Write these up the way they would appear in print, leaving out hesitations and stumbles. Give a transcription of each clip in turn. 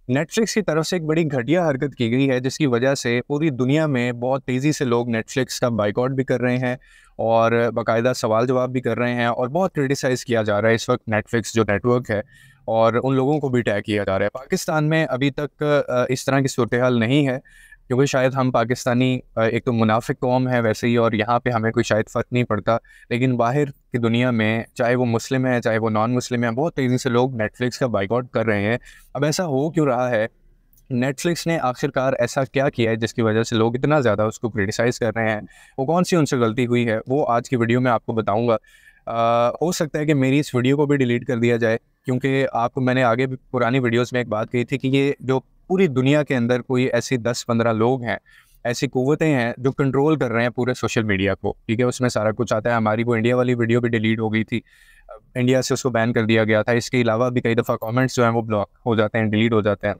Netflix की तरफ से एक बड़ी घटिया हरकत की गई है, जिसकी वजह से पूरी दुनिया में बहुत तेज़ी से लोग नेटफ्लिक्स का बायकॉट भी कर रहे हैं और बाकायदा सवाल जवाब भी कर रहे हैं और बहुत क्रिटिसाइज़ किया जा रहा है इस वक्त नेटफ्लिक्स जो नेटवर्क है, और उन लोगों को भी टैग किया जा रहा है। पाकिस्तान में अभी तक इस तरह की सूरत हाल नहीं है, क्योंकि शायद हम पाकिस्तानी एक तो मुनाफिक कौम है वैसे ही, और यहाँ पे हमें कोई शायद फ़र्क नहीं पड़ता। लेकिन बाहर की दुनिया में, चाहे वो मुस्लिम है चाहे वो नॉन मुस्लिम है, बहुत तेज़ी से लोग नेटफ्लिक्स का बायकॉट कर रहे हैं। अब ऐसा हो क्यों रहा है? नेटफ्लिक्स ने आखिरकार ऐसा क्या किया है जिसकी वजह से लोग इतना ज़्यादा उसको क्रिटिसाइज़ कर रहे हैं? वो कौन सी उनसे गलती हुई है, वो आज की वीडियो में आपको बताऊँगा। हो सकता है कि मेरी इस वीडियो को भी डिलीट कर दिया जाए, क्योंकि आपको मैंने आगे भी पुरानी वीडियोज़ में एक बात कही थी कि ये जो पूरी दुनिया के अंदर कोई ऐसी 10-15 लोग हैं, ऐसी कुव्वतें हैं जो कंट्रोल कर रहे हैं पूरे सोशल मीडिया को, ठीक है? उसमें सारा कुछ आता है। हमारी वो इंडिया वाली वीडियो भी डिलीट हो गई थी। इंडिया से उसको बैन कर दिया गया था। इसके अलावा भी कई दफ़ा कमेंट्स जो हैं वो ब्लॉक हो जाते हैं, डिलीट हो जाते हैं।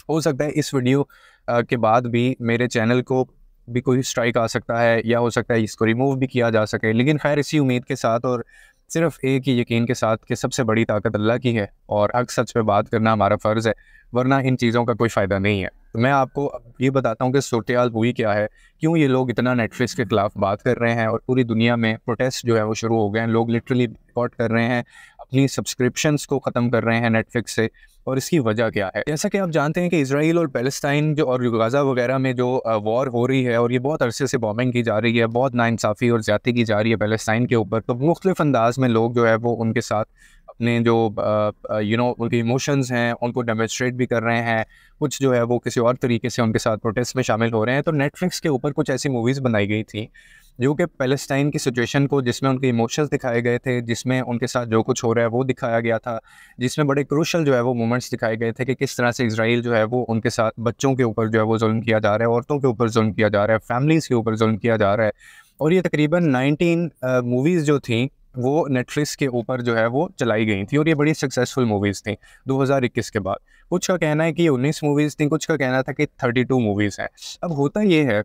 हो सकता है इस वीडियो के बाद भी मेरे चैनल को भी कोई स्ट्राइक आ सकता है, या हो सकता है इसको रिमूव भी किया जा सके। लेकिन खैर, इसी उम्मीद के साथ और सिर्फ़ एक ही यकीन के साथ कि सबसे बड़ी ताकत अल्लाह की है और हक़ सच पे बात करना हमारा फ़र्ज़ है, वरना इन चीज़ों का कोई फ़ायदा नहीं है। तो मैं आपको अब ये बताता हूँ कि सूरत-ए-हाल हुई क्या है, क्यों ये लोग इतना नेटफ्लिक्स के ख़िलाफ़ बात कर रहे हैं और पूरी दुनिया में प्रोटेस्ट जो है वो शुरू हो गए हैं। लोग लिटरली बॉयकॉट कर रहे हैं, अपनी सब्सक्रिप्शंस को ख़त्म कर रहे हैं नेटफ्लिक्स से। और इसकी वजह क्या है? जैसा कि आप जानते हैं कि इज़राइल और पैलेस्टाइन जो और गाज़ा वगैरह में जो वॉर हो रही है, और ये बहुत अरसे से बॉम्बिंग की जा रही है, बहुत नाइंसाफ़ी और ज़्यादती की जा रही है पैलेस्टाइन के ऊपर। तो मुख्तलिफ़ अंदाज़ में लोग जो है वो उनके साथ अपने जो उनके इमोशंस हैं उनको डेमोंस्ट्रेट भी कर रहे हैं। कुछ जो है वो किसी और तरीके से उनके साथ प्रोटेस्ट में शामिल हो रहे हैं। तो नेटफ्लिक्स के ऊपर कुछ ऐसी मूवीज़ बनाई गई थी जो कि पैलेस्टाइन की सिचुएशन को, जिसमें उनके इमोशंस दिखाए गए थे, जिसमें उनके साथ जो कुछ हो रहा है वो दिखाया गया था, जिसमें बड़े क्रूशल जो है वो मोमेंट्स दिखाए गए थे कि किस तरह से इज़राइल जो है वो उनके साथ बच्चों के ऊपर जो है वो ज़ुल्म किया जा रहा है, औरतों के ऊपर ज़ुल्म किया जा रहा है, फैमिलीज़ के ऊपर ज़ुल्म किया जा रहा है। और ये तकरीबन 19 मूवीज़ जो थी वो नेटफ्लिक्स के ऊपर जो है वो चलाई गई थी, और ये बड़ी सक्सेसफुल मूवीज़ थी 2021 के बाद। कुछ का कहना है कि ये 19 मूवीज़ थी, कुछ का कहना था कि 32 मूवीज़ हैं। अब होता ये है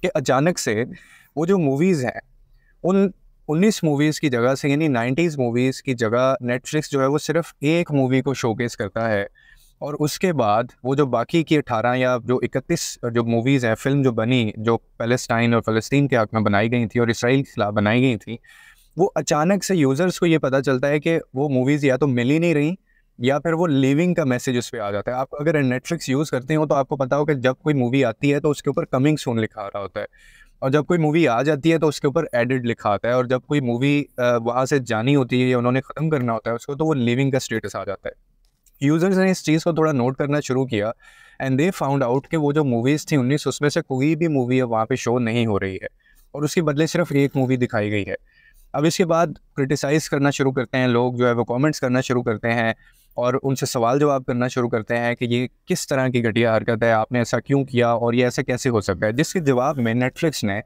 कि अचानक से वो जो मूवीज़ हैं, उन 19 मूवीज़ की जगह से, यानी 90s मूवीज़ की जगह, नेटफ्लिक्स जो है वो सिर्फ़ एक मूवी को शोकेस करता है, और उसके बाद वो जो बाकी की 18 या जो 31 जो मूवीज़ हैं, फ़िल्म जो बनी, जो पैलेस्टाइन और फ़लस्तीन के हक़ में बनाई गई थी और इसराइल के खिलाफ़ बनाई गई थी, वो अचानक से यूज़र्स को ये पता चलता है कि वो मूवीज़ या तो मिल ही नहीं रही, या फिर वो लीविंग का मैसेज उस पे आ जाता है। आप अगर नेटफ्लिक्स यूज़ करते हो तो आपको पता हो कि जब कोई मूवी आती है तो उसके ऊपर कमिंग सून लिखा आ रहा होता है, और जब कोई मूवी आ जाती है तो उसके ऊपर एडिड लिखा आता है, और जब कोई मूवी वहाँ से जानी होती है या उन्होंने ख़त्म करना होता है उसको, तो वो लीविंग का स्टेटस आ जाता है। यूज़र्स ने इस चीज़ को थोड़ा नोट करना शुरू किया, एंड दे फाउंड आउट कि वो जो मूवीज़ थी 19, उसमें से कोई भी मूवी अब वहाँ पे शो नहीं हो रही है, और उसके बदले सिर्फ़ एक मूवी दिखाई गई है। अब इसके बाद क्रिटिसाइज़ करना शुरू करते हैं लोग, जो है वो कमेंट्स करना शुरू करते हैं, और उनसे सवाल जवाब करना शुरू करते हैं कि ये किस तरह की घटिया हरकत है, आपने ऐसा क्यों किया और ये ऐसा कैसे हो सकता है? जिसके जवाब में नेटफ्लिक्स ने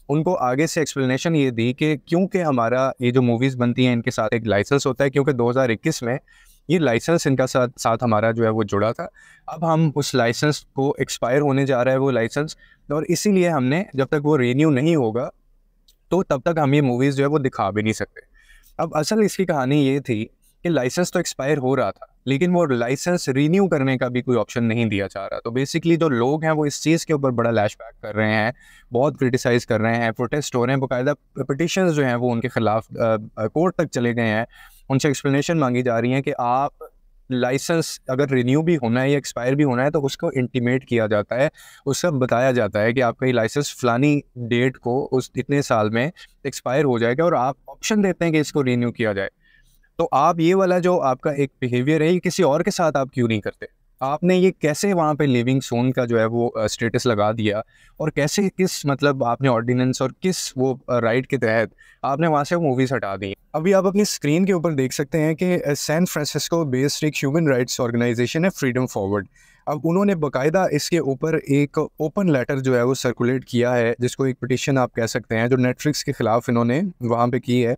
उनको आगे से एक्सप्लेनेशन ये दी कि क्योंकि हमारा ये जो मूवीज़ बनती हैं इनके साथ एक लाइसेंस होता है, क्योंकि 2021 में ये लाइसेंस इनका साथ साथ हमारा जो है वो जुड़ा था। अब हम उस लाइसेंस को एक्सपायर होने जा रहा है वो लाइसेंस, और इसीलिए हमने, जब तक वो रिन्यू नहीं होगा तो तब तक हम ये मूवीज़ जो है वो दिखा भी नहीं सकते। अब असल इसकी कहानी ये थी कि लाइसेंस तो एक्सपायर हो रहा था, लेकिन वो लाइसेंस रिन्यू करने का भी कोई ऑप्शन नहीं दिया जा रहा। तो बेसिकली जो लोग हैं वो इस चीज़ के ऊपर बड़ा लैश बैक कर रहे हैं, बहुत क्रिटिसाइज़ कर रहे हैं, प्रोटेस्ट हो रहे हैं, बाकायदा पिटिशंस जो हैं वो उनके खिलाफ कोर्ट तक चले गए हैं। उनसे एक्सप्लेनेशन मांगी जा रही है कि आप लाइसेंस अगर रिन्यू भी होना है या एक्सपायर भी होना है तो उसको इंटीमेट किया जाता है, उसका बताया जाता है कि आपका ये लाइसेंस फ़लानी डेट को उस इतने साल में एक्सपायर हो जाएगा, और आप ऑप्शन देते हैं कि इसको रिन्यू किया जाए। तो आप ये वाला जो आपका एक बिहेवियर है, ये किसी और के साथ आप क्यों नहीं करते? आपने ये कैसे वहाँ पे लिविंग ज़ोन का जो है वो स्टेटस लगा दिया, और कैसे, किस मतलब आपने ऑर्डिनेंस और किस वो राइट के तहत आपने वहाँ से मूवीज़ हटा दी? अभी आप अपनी स्क्रीन के ऊपर देख सकते हैं कि सैन फ्रांसिस्को बेस्ड एक ह्यूमन राइट्स ऑर्गेनाइजेशन है, फ्रीडम फॉरवर्ड। अब उन्होंने बाकायदा इसके ऊपर एक ओपन लेटर जो है वो सर्कुलेट किया है, जिसको एक पिटीशन आप कह सकते हैं, जो नेटफ्लिक्स के खिलाफ इन्होंने वहाँ पे की है।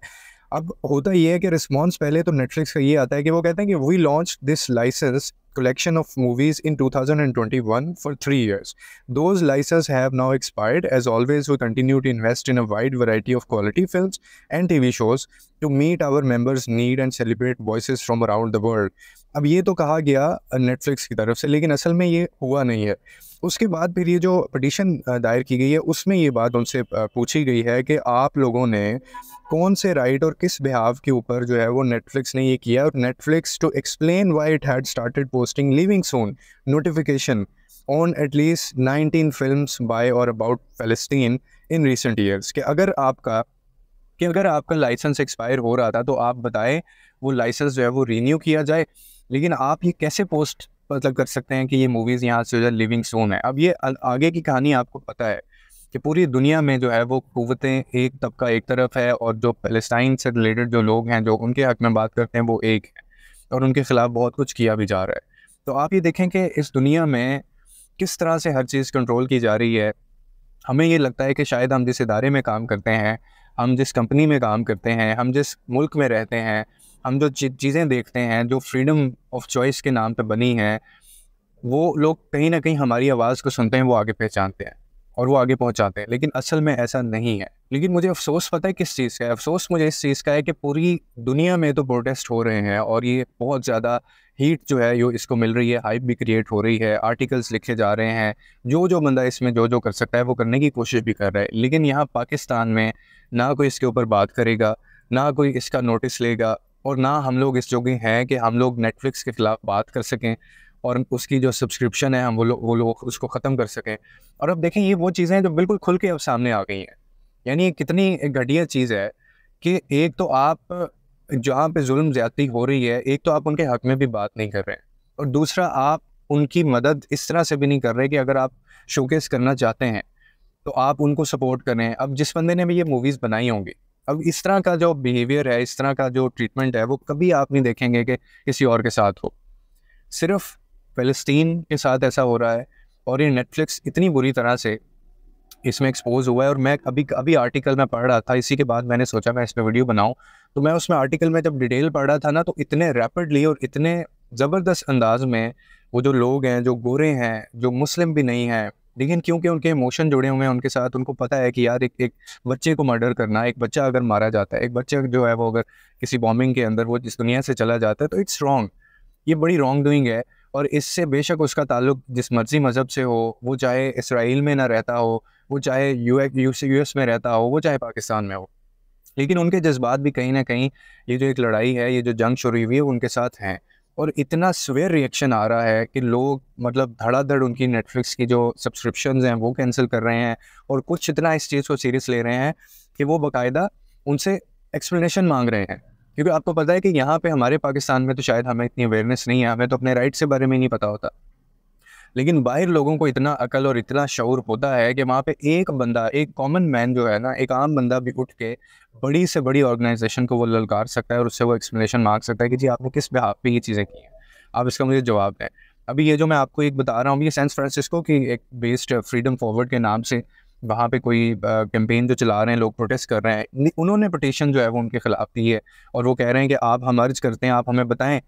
अब होता ये है कि रिस्पॉन्स पहले तो नेटफ्लिक्स का ये आता है कि वो कहते हैं कि we launch this license collection of movies in 2021 for 3 years. Those licenses have now expired. As always, we continue to invest in a wide variety of quality films and TV shows to meet our members' need and celebrate voices from around the world. अब ये तो कहा गया Netflix की तरफ से, लेकिन असल में ये हुआ नहीं है। उसके बाद फिर ये जो पिटीशन दायर की गई है उसमें ये बात उनसे पूछी गई है कि आप लोगों ने कौन से राइट और किस बिहाव के ऊपर जो है वो नेटफ्लिक्स ने ये किया, और Netflix to explain why it had started posting leaving soon notification on at least 19 films by or about फ़लस्तीन इन रिसेंट ईयर्स। कि अगर आपका लाइसेंस एक्सपायर हो रहा था तो आप बताएं वो लाइसेंस जो है वो रीन्यू किया जाए, लेकिन आप ये कैसे पोस्ट मतलब कर सकते हैं कि ये मूवीज़ यहाँ से जो लिविंग सून है। अब ये आगे की कहानी आपको पता है कि पूरी दुनिया में जो है वो कुव्वतें एक तबका एक तरफ है, और जो फ़लस्तीन से रिलेटेड जो लोग हैं जो उनके हक़ में बात करते हैं वो एक है, और उनके ख़िलाफ़ बहुत कुछ किया भी जा रहा है। तो आप ये देखें कि इस दुनिया में किस तरह से हर चीज़ कंट्रोल की जा रही है। हमें ये लगता है कि शायद हम जिस इदारे में काम करते हैं, हम जिस कंपनी में काम करते हैं, हम जिस मुल्क में रहते हैं, हम जो चीज़ें देखते हैं जो फ्रीडम ऑफ चॉइस के नाम पे बनी हैं, वो लोग कहीं ना कहीं हमारी आवाज़ को सुनते हैं, वो आगे पहचानते हैं और वो आगे पहुंचाते हैं, लेकिन असल में ऐसा नहीं है। लेकिन मुझे अफसोस पता है किस चीज़ का है? अफसोस मुझे इस चीज़ का है कि पूरी दुनिया में तो प्रोटेस्ट हो रहे हैं और ये बहुत ज़्यादा हीट जो है यो इसको मिल रही है, हाइप भी क्रिएट हो रही है, आर्टिकल्स लिखे जा रहे हैं, जो बंदा इसमें जो कर सकता है वो करने की कोशिश भी कर रहा है। लेकिन यहाँ पाकिस्तान में ना कोई इसके ऊपर बात करेगा, ना कोई इसका नोटिस लेगा, और ना हम लोग इस जोगे हैं कि हम लोग नेटफ्लिक्स के ख़िलाफ़ बात कर सकें और उसकी जो सब्सक्रिप्शन है हम वो लोग उसको ख़त्म कर सकें। और अब देखें ये वो चीज़ें हैं जो बिल्कुल खुल के अब सामने आ गई हैं। यानी कितनी एक घटिया चीज़ है कि एक तो आप जहाँ पे जुल्म ज़्यादती हो रही है, एक तो आप उनके हक़ में भी बात नहीं कर रहे हैं, और दूसरा आप उनकी मदद इस तरह से भी नहीं कर रहे कि अगर आप शोकेस करना चाहते हैं तो आप उनको सपोर्ट करें। अब जिस बंदे ने भी ये मूवीज़ बनाई होंगी, अब इस तरह का जो बिहेवियर है, इस तरह का जो ट्रीटमेंट है, वो कभी आप नहीं देखेंगे कि किसी और के साथ हो। सिर्फ फ़लस्तीन के साथ ऐसा हो रहा है, और ये नेटफ्लिक्स इतनी बुरी तरह से इसमें एक्सपोज हुआ है। और मैं अभी आर्टिकल में पढ़ रहा था, इसी के बाद मैंने सोचा मैं इस पर वीडियो बनाऊं। तो मैं उसमें आर्टिकल में जब डिटेल पढ़ रहा था ना, तो इतने रैपिडली और इतने ज़बरदस्त अंदाज में वो जो लोग हैं, जो गोरे हैं, जो मुस्लिम भी नहीं हैं, लेकिन क्योंकि उनके इमोशन जुड़े हुए हैं उनके साथ, उनको पता है कि यार एक बच्चे को मर्डर करना, एक बच्चा अगर मारा जाता है, एक बच्चा जो है वो अगर किसी बॉम्बिंग के अंदर वो इस दुनिया से चला जाता है, तो इट्स रॉन्ग, ये बड़ी रॉन्ग डूइंग है। और इससे बेशक उसका ताल्लुक जिस मर्जी मज़हब से हो, वो चाहे इसराइल में ना रहता हो, वो चाहे यूएस में रहता हो, वो चाहे पाकिस्तान में हो, लेकिन उनके जज्बात भी कहीं ना कहीं ये जो एक लड़ाई है, ये जो जंग शुरू हुई है, उनके साथ हैं। और इतना स्वेयर रिएक्शन आ रहा है कि लोग मतलब धड़ाधड़ उनकी नेटफ्लिक्स की जो सब्सक्रिप्शंस हैं वो कैंसिल कर रहे हैं, और कुछ इतना इस चीज़ को सीरियस ले रहे हैं कि वो बाकायदा उनसे एक्सप्लेनेशन मांग रहे हैं। क्योंकि आपको पता है कि यहाँ पे हमारे पाकिस्तान में तो शायद हमें इतनी अवेयरनेस नहीं है, हमें तो अपने राइट्स के बारे में नहीं पता होता, लेकिन बाहर लोगों को इतना अकल और इतना शऊर होता है कि वहाँ पे एक बंदा, एक कॉमन मैन जो है ना, एक आम बंदा भी उठ के बड़ी से बड़ी ऑर्गेनाइजेशन को वो ललकार सकता है और उससे वो एक्सप्लेनेशन मांग सकता है कि जी आपने किस बिहाफ पे ये चीज़ें की हैं, आप इसका मुझे जवाब दें। अभी ये जो मैं आपको एक बता रहा हूँ, ये सैन फ्रांसिस्को की एक बेस्ड फ्रीडम फॉरवर्ड के नाम से वहाँ पे कोई कैंपेन जो चला रहे हैं, लोग प्रोटेस्ट कर रहे हैं, उन्होंने पिटीशन जो है वो उनके खिलाफ दी है, और वो कह रहे हैं कि आप हम अर्ज करते हैं, आप हमें बताएं,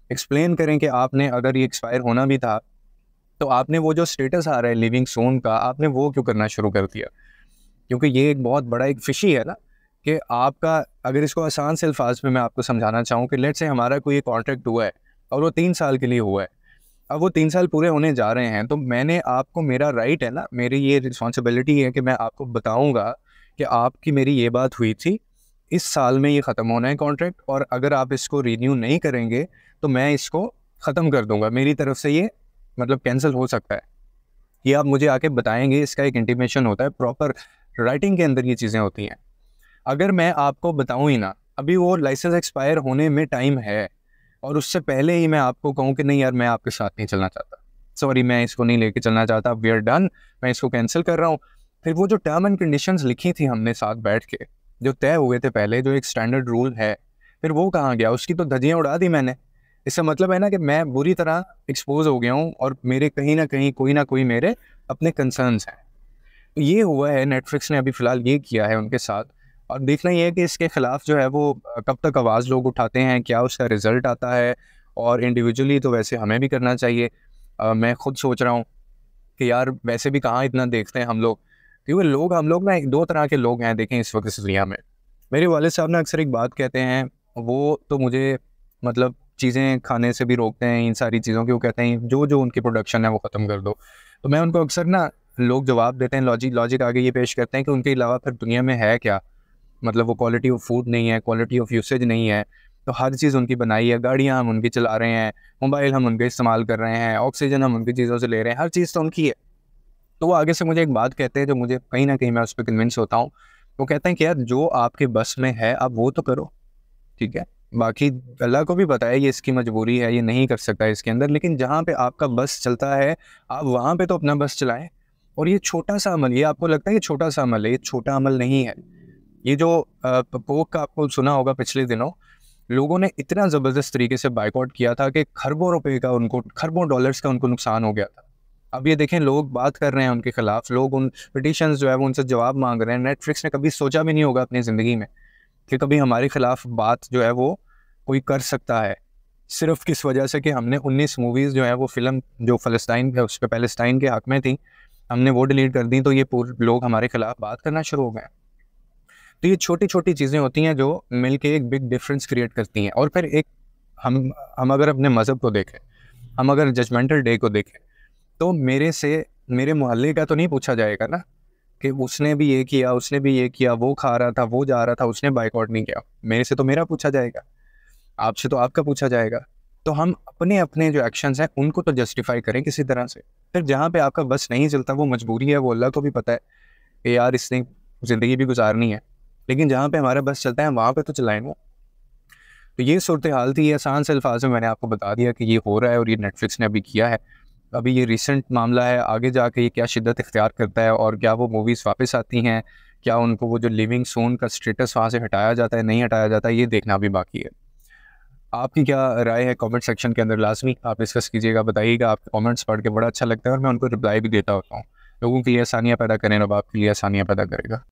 एक्सप्लेन करें कि आपने अगर ये एक्सपायर होना भी था तो आपने वो जो स्टेटस आ रहा है लिविंग सून का, आपने वो क्यों करना शुरू कर दिया। क्योंकि ये एक बहुत बड़ा एक फिशी है ना, कि आपका अगर इसको आसान से अल्फाज में मैं आपको समझाना चाहूँ कि लेट्स से हमारा कोई कॉन्ट्रैक्ट हुआ है और वो 3 साल के लिए हुआ है, अब वो 3 साल पूरे होने जा रहे हैं, तो मैंने आपको, मेरा राइट है ना, मेरी ये रिस्पॉन्सिबिलिटी है कि मैं आपको बताऊँगा कि आपकी मेरी ये बात हुई थी, इस साल में ये ख़त्म होना है कॉन्ट्रैक्ट, और अगर आप इसको रिन्यू नहीं करेंगे तो मैं इसको ख़त्म कर दूँगा, मेरी तरफ से ये मतलब कैंसिल हो सकता है, ये आप मुझे आके बताएंगे। इसका एक इंटीमेशन होता है, प्रॉपर राइटिंग के अंदर ये चीज़ें होती हैं। अगर मैं आपको बताऊं ही ना, अभी वो लाइसेंस एक्सपायर होने में टाइम है, और उससे पहले ही मैं आपको कहूं कि नहीं यार मैं आपके साथ नहीं चलना चाहता, सॉरी मैं इसको नहीं लेके चलना चाहता, वी आर डन, मैं इसको कैंसिल कर रहा हूँ, फिर वो जो टर्म एंड कंडीशंस लिखी थी हमने साथ बैठ के, जो तय हुए थे पहले, जो एक स्टैंडर्ड रूल है, फिर वो कहाँ गया? उसकी तो धज्जियाँ उड़ा दी मैंने। इसका मतलब है ना कि मैं बुरी तरह एक्सपोज हो गया हूँ, और मेरे कहीं ना कहीं कोई ना कोई मेरे अपने कंसर्न्स हैं। तो ये हुआ है, नेटफ्लिक्स ने अभी फ़िलहाल ये किया है उनके साथ, और देखना ये है कि इसके ख़िलाफ़ जो है वो कब तक आवाज़ लोग उठाते हैं, क्या उसका रिज़ल्ट आता है, और इंडिविजुअली तो वैसे हमें भी करना चाहिए। मैं खुद सोच रहा हूँ कि यार वैसे भी कहाँ इतना देखते हैं हम लोग, क्योंकि हम लोग ना एक दो तरह के लोग हैं देखें इस वक्त इस दुनिया में। मेरे वाले साहब ना अक्सर एक बात कहते हैं, वो तो मुझे मतलब चीज़ें खाने से भी रोकते हैं इन सारी चीज़ों की। वो कहते हैं जो जो उनकी प्रोडक्शन है वो ख़त्म कर दो। तो मैं उनको अक्सर ना, लोग जवाब देते हैं लॉजिक आगे ये पेश करते हैं कि उनके अलावा फिर दुनिया में है क्या, मतलब वो क्वालिटी ऑफ फूड नहीं है, क्वालिटी ऑफ यूसेज नहीं है। तो हर चीज़ उनकी बनाई है, गाड़ियाँ हम उनकी चला रहे हैं, मोबाइल हम उनके इस्तेमाल कर रहे हैं, ऑक्सीजन हम उनकी चीज़ों से ले रहे हैं, हर चीज़ तो उनकी है। तो वो आगे से मुझे एक बात कहते हैं जो मुझे कहीं ना कहीं मैं उस पर कन्विंस होता हूँ। वो कहते हैं कि यार जो आपके बस में है आप वो तो करो, ठीक है। बाकी अल्लाह को भी पता है ये इसकी मजबूरी है, ये नहीं कर सकता है इसके अंदर, लेकिन जहाँ पे आपका बस चलता है आप वहाँ पे तो अपना बस चलाएं। और ये छोटा सा अमल, ये आपको लगता है ये छोटा सा अमल है, ये छोटा अमल नहीं है। ये जो पोक का आपको सुना होगा पिछले दिनों, लोगों ने इतना ज़बरदस्त तरीके से बाइकआउट किया था कि खरबों रुपए का उनको, खरबों डॉलर्स का उनको नुकसान हो गया था। अब ये देखें लोग बात कर रहे हैं उनके खिलाफ, लोग उन पिटिशंस जो है वो उनसे जवाब मांग रहे हैं। नेटफ्लिक्स ने कभी सोचा भी नहीं होगा अपनी ज़िंदगी में कि कभी हमारे खिलाफ बात जो है वो कोई कर सकता है, सिर्फ किस वजह से कि हमने 19 मूवीज़ जो है वो फिल्म जो फ़लस्तीन उस पर पैलेस्टाइन के हक़ में थी, हमने वो डिलीट कर दी, तो ये पूरे लोग हमारे खिलाफ बात करना शुरू हो गए। तो ये छोटी छोटी चीज़ें होती हैं जो मिल के एक बिग डिफरेंस क्रिएट करती हैं। और फिर एक हम अगर अपने मज़हब को देखें, हम अगर जजमेंटल डे को देखें, तो मेरे से मेरे मोहल्ले का तो नहीं पूछा जाएगा ना कि उसने भी ये किया, उसने भी ये किया, वो खा रहा था, वो जा रहा था, उसने बाइकआउट नहीं किया। मेरे से तो मेरा पूछा जाएगा, आपसे तो आपका पूछा जाएगा। तो हम अपने अपने जो एक्शंस हैं उनको तो जस्टिफाई करें किसी तरह से। फिर जहाँ पे आपका बस नहीं चलता वो मजबूरी है, वो अल्लाह को भी पता है कि यार इसने ज़िंदगी भी गुजारनी है, लेकिन जहाँ पे हमारा बस चलता है वहाँ पे तो चलाएं वो। तो ये सूरत हाल थी, आसान से अल्फाज में मैंने आपको बता दिया कि ये हो रहा है और ये नेटफ्लिक्स ने अभी किया है। अभी ये रिसेंट मामला है, आगे जाके ये क्या शिद्दत इख्तियार करता है और क्या वो मूवीज़ वापस आती हैं, क्या उनको वो जो लिविंग सून का स्टेटस वहाँ से हटाया जाता है, नहीं हटाया जाता, ये देखना भी बाकी है। आपकी क्या राय है कमेंट सेक्शन के अंदर लाजमी आप डिस्कस कीजिएगा, बताइएगा। आपके कमेंट्स पढ़ के बड़ा अच्छा लगता है और मैं उनको रिप्लाई भी देता होता हूँ। लोगों के लिए आसानियाँ पैदा करें, रब आपके लिए आसानियाँ पैदा करेगा।